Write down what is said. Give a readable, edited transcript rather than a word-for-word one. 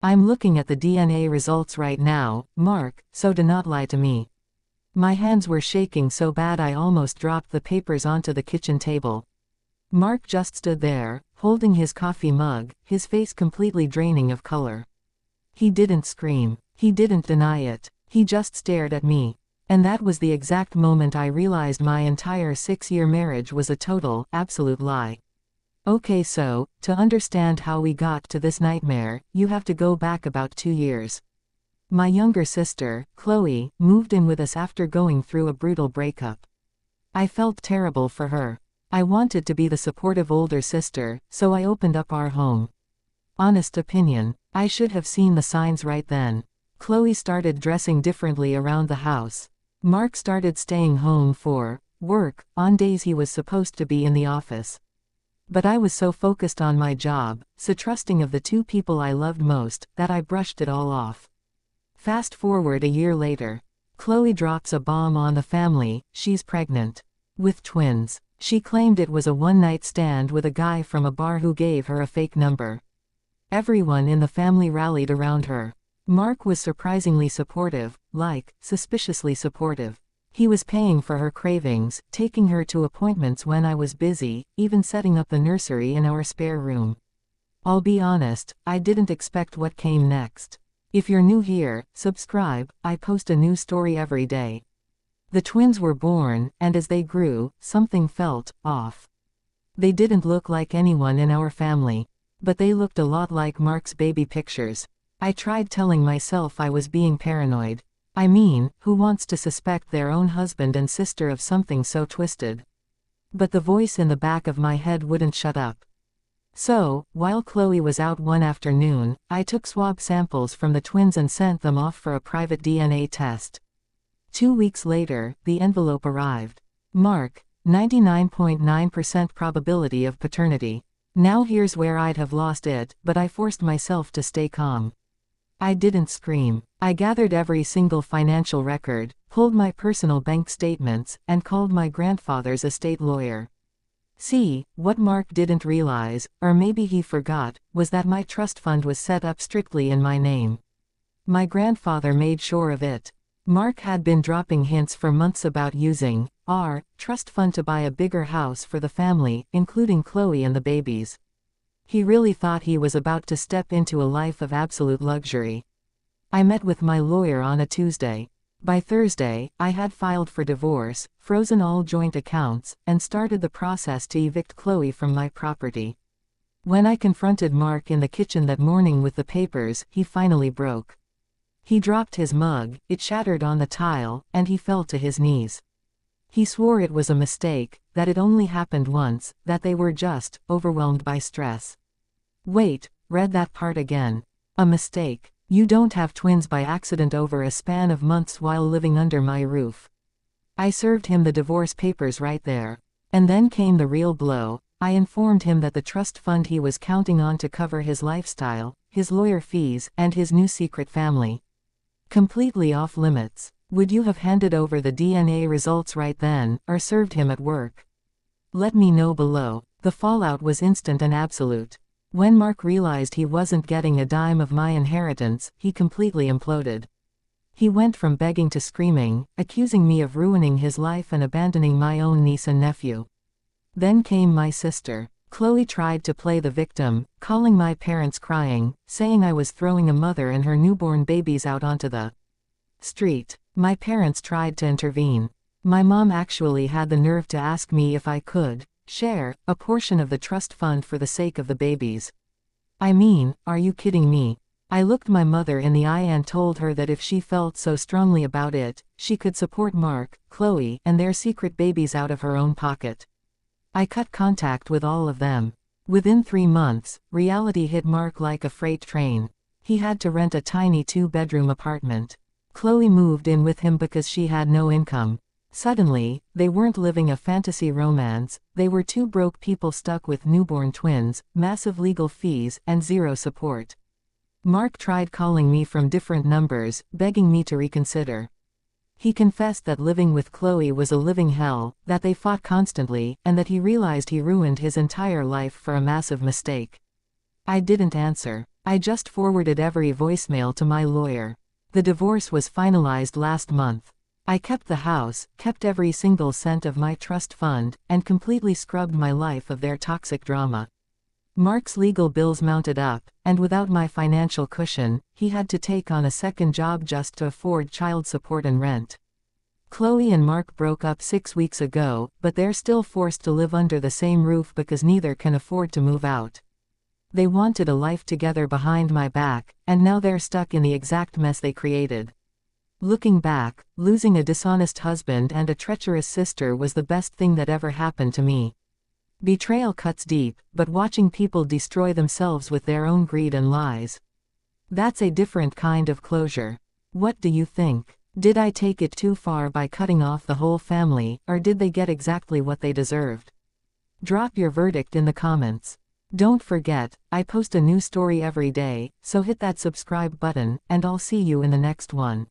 I'm looking at the DNA results right now, Mark, so do not lie to me. My hands were shaking so bad I almost dropped the papers onto the kitchen table. Mark just stood there, holding his coffee mug, his face completely draining of color. He didn't scream. He didn't deny it. He just stared at me. And that was the exact moment I realized my entire 6-year marriage was a total, absolute lie. Okay, so, to understand how we got to this nightmare, you have to go back about 2 years. My younger sister, Chloe, moved in with us after going through a brutal breakup. I felt terrible for her. I wanted to be the supportive older sister, so I opened up our home. Honest opinion, I should have seen the signs right then. Chloe started dressing differently around the house. Mark started staying home for work on days he was supposed to be in the office. But I was so focused on my job, so trusting of the two people I loved most, that I brushed it all off. Fast forward a year later. Chloe drops a bomb on the family. She's pregnant. With twins. She claimed it was a one-night stand with a guy from a bar who gave her a fake number. Everyone in the family rallied around her. Mark was surprisingly supportive, suspiciously supportive. He was paying for her cravings, taking her to appointments when I was busy, even setting up the nursery in our spare room. I'll be honest, I didn't expect what came next. If you're new here, subscribe, I post a new story every day. The twins were born, and as they grew, something felt off. They didn't look like anyone in our family. But they looked a lot like Mark's baby pictures. I tried telling myself I was being paranoid. I mean, who wants to suspect their own husband and sister of something so twisted? But the voice in the back of my head wouldn't shut up. So, while Chloe was out one afternoon, I took swab samples from the twins and sent them off for a private DNA test. 2 weeks later, the envelope arrived. Mark, 99.9% probability of paternity. Now here's where I'd have lost it, but I forced myself to stay calm. I didn't scream. I gathered every single financial record, pulled my personal bank statements, and called my grandfather's estate lawyer. See, what Mark didn't realize, or maybe he forgot, was that my trust fund was set up strictly in my name. My grandfather made sure of it. Mark had been dropping hints for months about using our trust fund to buy a bigger house for the family, including Chloe and the babies. He really thought he was about to step into a life of absolute luxury. I met with my lawyer on a Tuesday. By Thursday, I had filed for divorce, frozen all joint accounts, and started the process to evict Chloe from my property. When I confronted Mark in the kitchen that morning with the papers, he finally broke. He dropped his mug, it shattered on the tile, and he fell to his knees. He swore it was a mistake, that it only happened once, that they were just overwhelmed by stress. Wait, read that part again. A mistake. You don't have twins by accident over a span of months while living under my roof. I served him the divorce papers right there. And then came the real blow. I informed him that the trust fund he was counting on to cover his lifestyle, his lawyer fees, and his new secret family. Completely off limits. Would you have handed over the DNA results right then, or served him at work? Let me know below. The fallout was instant and absolute. When Mark realized he wasn't getting a dime of my inheritance, he completely imploded. He went from begging to screaming, accusing me of ruining his life and abandoning my own niece and nephew. Then came my sister. Chloe tried to play the victim, calling my parents crying, saying I was throwing a mother and her newborn babies out onto the street. My parents tried to intervene. My mom actually had the nerve to ask me if I could share a portion of the trust fund for the sake of the babies. I mean, are you kidding me? I looked my mother in the eye and told her that if she felt so strongly about it, she could support Mark, Chloe, and their secret babies out of her own pocket. I cut contact with all of them. Within 3 months, reality hit Mark like a freight train. He had to rent a tiny 2-bedroom apartment. Chloe moved in with him because she had no income. Suddenly, they weren't living a fantasy romance, they were 2 broke people stuck with newborn twins, massive legal fees, and zero support. Mark tried calling me from different numbers, begging me to reconsider. He confessed that living with Chloe was a living hell, that they fought constantly, and that he realized he ruined his entire life for a massive mistake. I didn't answer. I just forwarded every voicemail to my lawyer. The divorce was finalized last month. I kept the house, kept every single cent of my trust fund, and completely scrubbed my life of their toxic drama. Mark's legal bills mounted up, and without my financial cushion, he had to take on a second job just to afford child support and rent. Chloe and Mark broke up 6 weeks ago, but they're still forced to live under the same roof because neither can afford to move out. They wanted a life together behind my back, and now they're stuck in the exact mess they created. Looking back, losing a dishonest husband and a treacherous sister was the best thing that ever happened to me. Betrayal cuts deep, but watching people destroy themselves with their own greed and lies, that's a different kind of closure. What do you think? Did I take it too far by cutting off the whole family, or did they get exactly what they deserved? Drop your verdict in the comments. Don't forget, I post a new story every day, so hit that subscribe button, and I'll see you in the next one.